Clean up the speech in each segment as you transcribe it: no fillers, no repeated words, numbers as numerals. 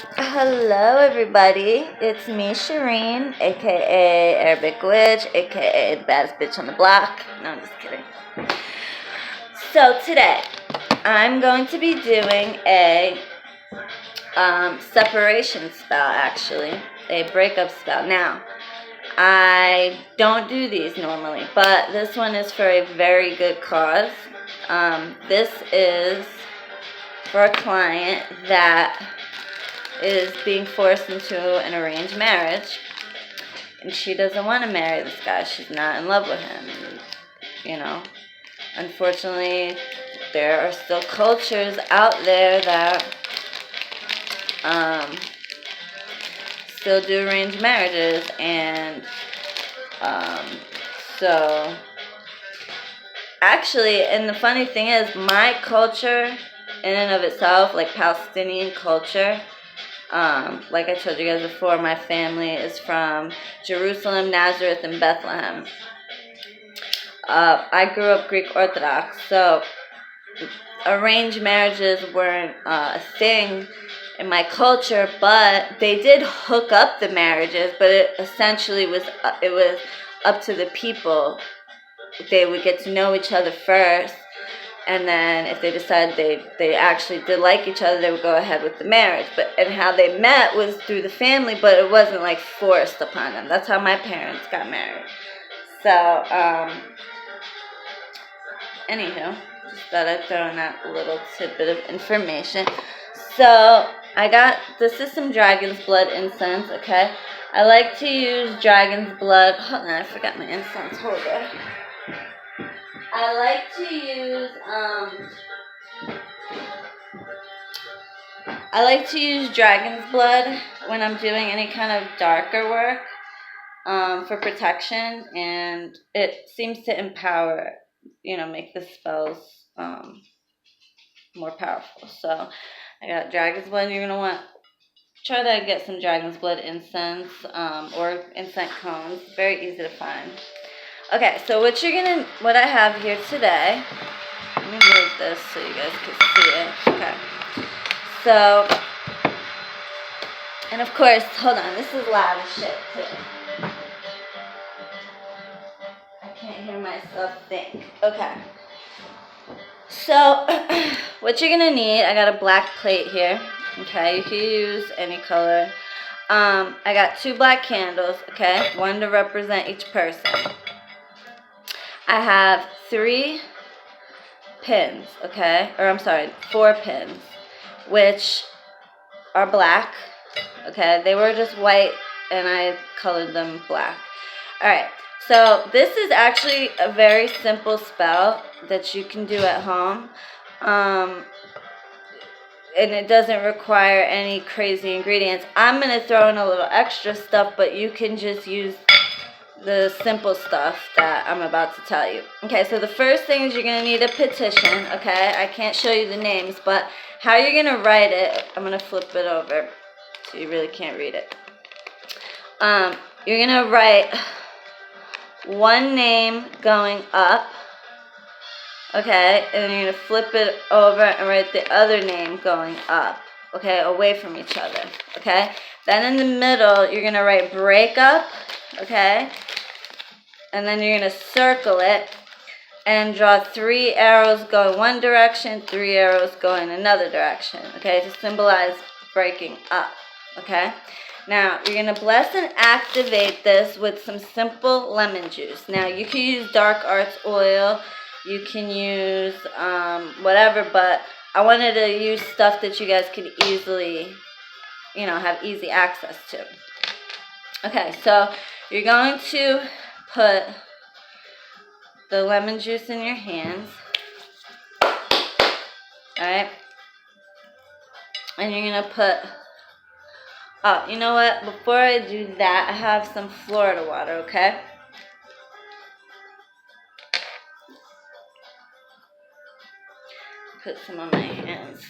Hello, everybody. It's me, Shireen, aka Arabic Witch, aka the baddest bitch on the block. No, I'm just kidding. So today, I'm going to be doing a separation spell, actually, a breakup spell. Now, I don't do these normally, but this one is for a very good cause. This is for a client that is being forced into an arranged marriage, and she doesn't want to marry this guy. She's not in love with him. Unfortunately, there are still cultures out there that still do arranged marriages, and so actually, and the funny thing is, my culture in and of itself, like Palestinian culture, like I told you guys before, my family is from Jerusalem, Nazareth, and Bethlehem. I grew up Greek Orthodox, so arranged marriages weren't a thing in my culture, but they did hook up the marriages, but it essentially was up to the people. They would get to know each other first, and then if they decided they actually did like each other, they would go ahead with the marriage. And how they met was through the family, but it wasn't like forced upon them. That's how my parents got married. So, anywho, just thought I'd throw in that little tidbit of information. So, this is some dragon's blood incense, okay? I like to use dragon's blood. Hold on, I forgot my incense holder. I like to use dragon's blood when I'm doing any kind of darker work for protection, and it seems to empower, make the spells more powerful. So I got dragon's blood. You're gonna try to get some dragon's blood incense or incense cones. Very easy to find. Okay, so what I have here today, let me move this so you guys can see it. Okay. So, and of course, hold on, this is loud as shit too. I can't hear myself think. Okay. So, what you're gonna need, I got a black plate here. Okay, you can use any color. I got 2 black candles, okay, one to represent each person. I have 3 pins, okay, or I'm sorry, 4 pins, which are black, okay. They were just white, and I colored them black. Alright, so this is actually a very simple spell that you can do at home, and it doesn't require any crazy ingredients. I'm going to throw in a little extra stuff, but you can just use the simple stuff that I'm about to tell you. Okay, so the first thing is you're going to need a petition, okay? I can't show you the names, but how you're going to write it, I'm going to flip it over so you really can't read it. You're going to write one name going up, okay? And then you're going to flip it over and write the other name going up, okay? Away from each other, okay? Then in the middle, you're going to write break up, okay? And then you're going to circle it and draw 3 arrows going one direction, 3 arrows going another direction, okay, to symbolize breaking up, okay? Now, you're going to bless and activate this with some simple lemon juice. Now, you can use dark arts oil, you can use whatever, but I wanted to use stuff that you guys could easily, have easy access to. Okay, so you're going to put the lemon juice in your hands, alright, and you're going to put, oh, you know what, before I do that, I have some Florida water, okay? Put some on my hands.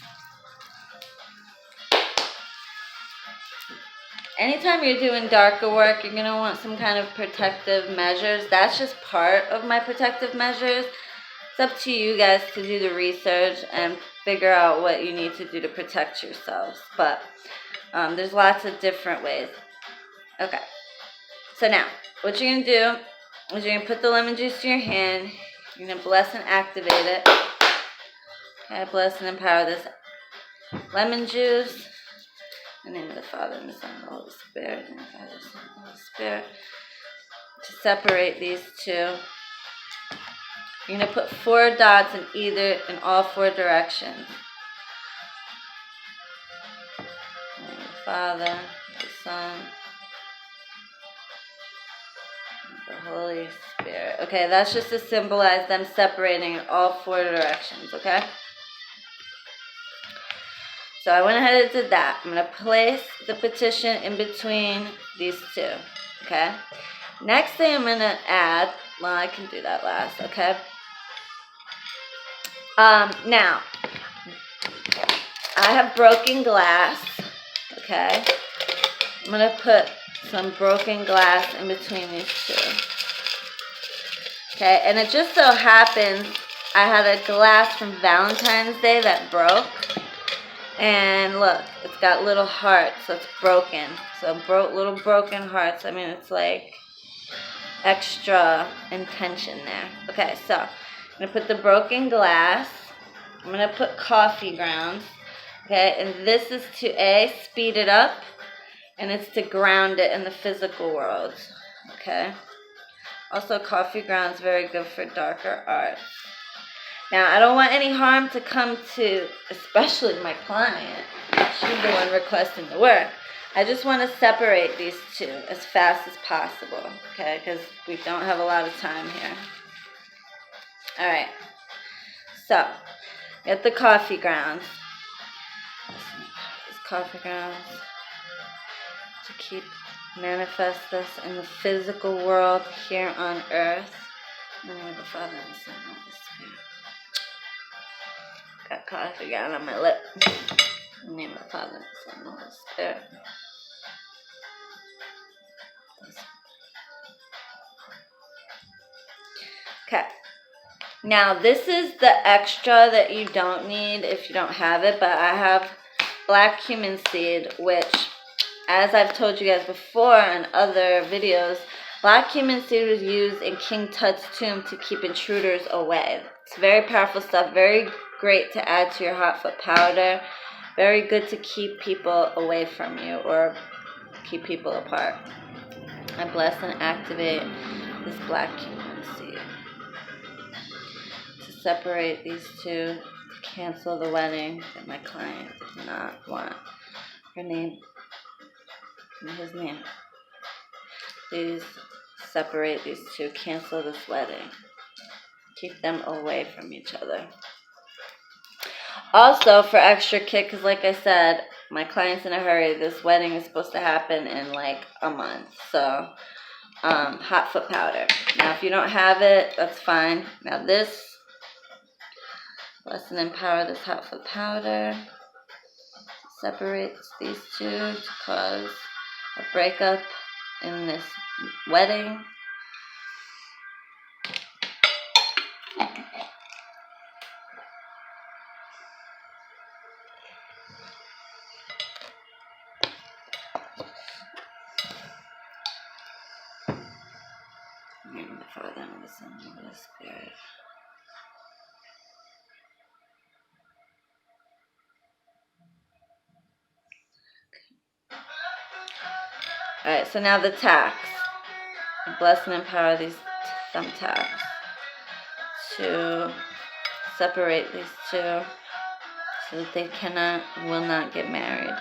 Anytime you're doing darker work, you're going to want some kind of protective measures. That's just part of my protective measures. It's up to you guys to do the research and figure out what you need to do to protect yourselves. But There's lots of different ways. Okay. So now, what you're going to do is you're going to put the lemon juice in your hand. You're going to bless and activate it. Okay, bless and empower this lemon juice. In the name of the Father, and the Son, and the Holy Spirit. In the name of the Father, the Son, and the Holy Spirit. To separate these two. You're going to put 4 dots in all 4 directions. In the name of the Father, the Son, the Holy Spirit. Okay, that's just to symbolize them separating in all 4 directions, okay? So I went ahead and did that. I'm going to place the petition in between these 2, okay? Next thing I'm going to add, well, I can do that last, okay? Now, I have broken glass, okay? I'm going to put some broken glass in between these 2. Okay, and it just so happens I had a glass from Valentine's Day that broke. And look, it's got little hearts, so it's broken. So little broken hearts. I mean, it's like extra intention there. Okay, so I'm going to put the broken glass. I'm going to put coffee grounds. Okay, and this is to speed it up. And it's to ground it in the physical world. Okay. Also, coffee grounds very good for darker arts. Now, I don't want any harm to come to, especially my client. She's the one requesting the work. I just want to separate these 2 as fast as possible, okay? Because we don't have a lot of time here. All right. So, get the coffee grounds. These coffee grounds to manifest this in the physical world here on earth. In the name of the Father, and the Son, and the Holy Spirit. Got coffee ground on my lip. In the name of the Father, and the Son, and the Holy Spirit. Okay. Now, this is the extra that you don't need if you don't have it, but I have black cumin seed, which, as I've told you guys before in other videos, black cumin seed was used in King Tut's tomb to keep intruders away. It's very powerful stuff, very great to add to your hot foot powder, very good to keep people away from you or keep people apart. I bless and activate this black cumin seed to separate these 2, to cancel the wedding that my client did not want. Her name, in his name. Please separate these 2, cancel this wedding. Keep them away from each other. Also, for extra kick, because like I said, my client's in a hurry. This wedding is supposed to happen in like a month. So, hot foot powder. Now, if you don't have it, that's fine. Now this, bless and empower this hot foot powder. Separates these 2 to cause a breakup in this wedding. In the name of the Father, and of the Son, and of the Holy Spirit. Alright, so now the tacks. Bless and empower these thumbtacks to separate these 2 so that they will not get married.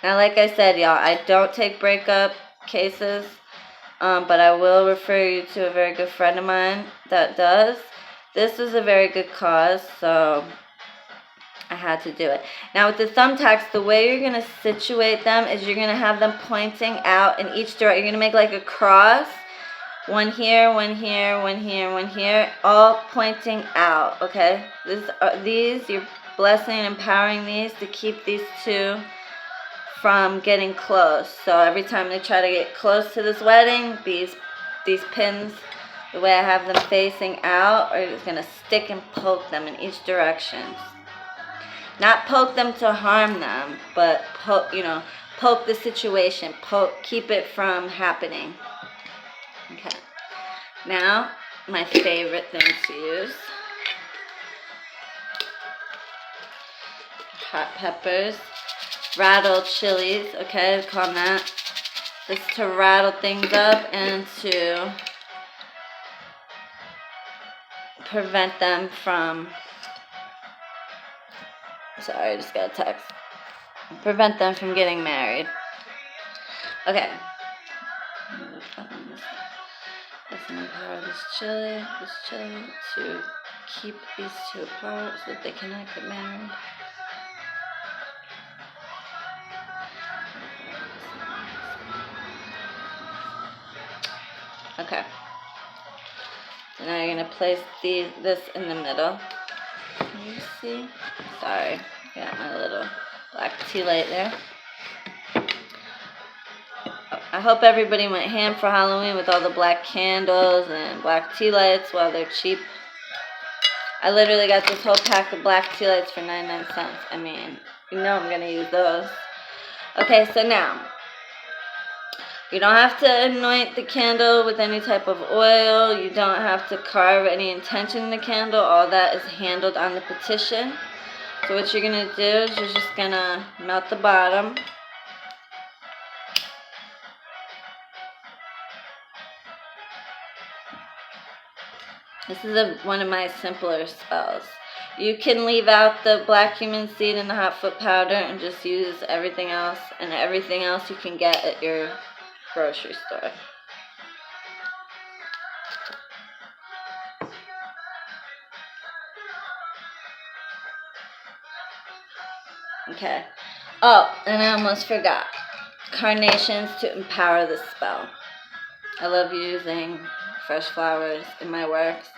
Now, like I said, y'all, I don't take breakup cases, but I will refer you to a very good friend of mine that does. This is a very good cause, so I had to do it. Now, with the thumbtacks, the way you're going to situate them is you're going to have them pointing out in each direction. You're going to make like a cross. One here, one here, one here, one here, all pointing out, okay? You're blessing and empowering these to keep these 2 from getting close. So every time they try to get close to this wedding, these pins the way I have them facing out, or it's going to stick and poke them in each direction. Not poke them to harm them, but poke, poke the situation, keep it from happening. Okay. Now, my favorite thing to use. Hot peppers, rattled chilies, okay, call them that. This is to rattle things up and to prevent them from, sorry, I just got a text. Prevent them from getting married. Okay. Let's empower this chili to keep these two apart so that they cannot get married. Okay. So now you're going to place this in the middle. Can you see? Sorry. Got my little black tea light there. I hope everybody went ham for Halloween with all the black candles and black tea lights while they're cheap. I literally got this whole pack of black tea lights for 99 cents. I mean, I'm going to use those. Okay, so now, you don't have to anoint the candle with any type of oil. You don't have to carve any intention in the candle. All that is handled on the petition. So what you're going to do is you're just going to melt the bottom. This is one of my simpler spells. You can leave out the black cumin seed and the hot foot powder and just use everything else. And everything else you can get at your grocery store. Okay. Oh, and I almost forgot. Carnations to empower the spell. I love using fresh flowers in my works.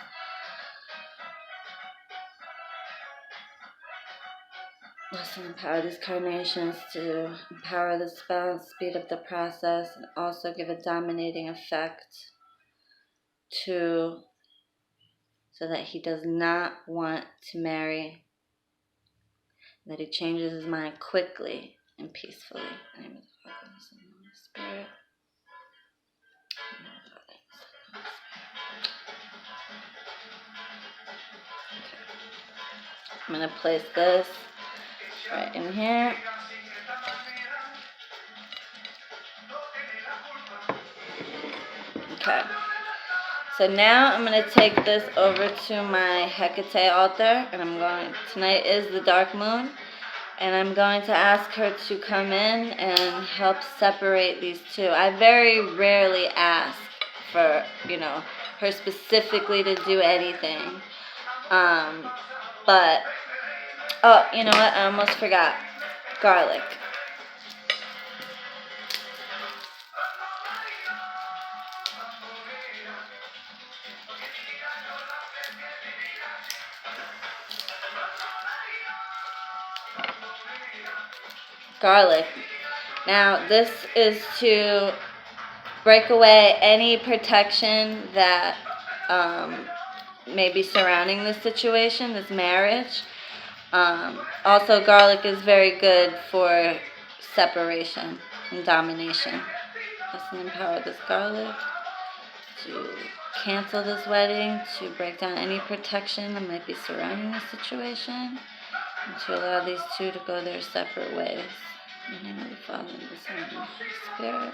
Let's empower these carnations to empower the spell, speed up the process, and also give a dominating effect so that he does not want to marry, that he changes his mind quickly and peacefully. In the name of the Father, and the Son, and the Holy Spirit. Okay. I'm going to place this right in here. Okay. So now I'm going to take this over to my Hecate altar, and tonight is the dark moon, and I'm going to ask her to come in and help separate these two. I very rarely ask for, her specifically to do anything. But, oh, you know what? I almost forgot. Garlic. Garlic. Now, this is to break away any protection that may be surrounding this situation, this marriage. Also, garlic is very good for separation and domination. Let's empower this garlic to cancel this wedding, to break down any protection that might be surrounding the situation, and to allow these two to go their separate ways. In the name of the Father, and the Son, and the Holy Spirit,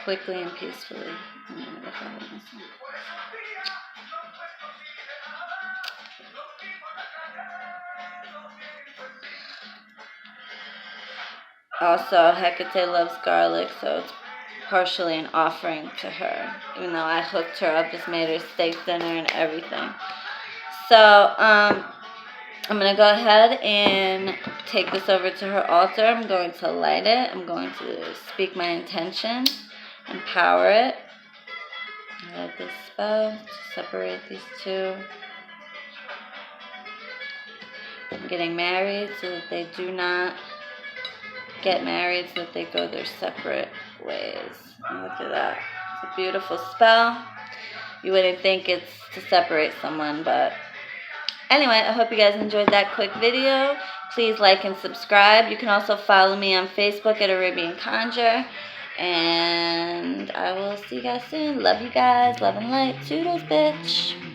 quickly and peacefully. In the name of the Father, and the Son. Also, Hecate loves garlic, so it's partially an offering to her. Even though I hooked her up, just made her steak dinner and everything. So, I'm going to go ahead and take this over to her altar. I'm going to light it. I'm going to speak my intention, empower it. Light this spell to separate these two. I'm getting married so that they do not get married, so that they go their separate ways. And look at that. It's a beautiful spell. you wouldn't think it's to separate someone, but anyway, I hope you guys enjoyed that quick video. Please like and subscribe. You can also follow me on Facebook at Arabian Conjure. And I will see you guys soon. Love you guys. Love and light. Toodles, bitch.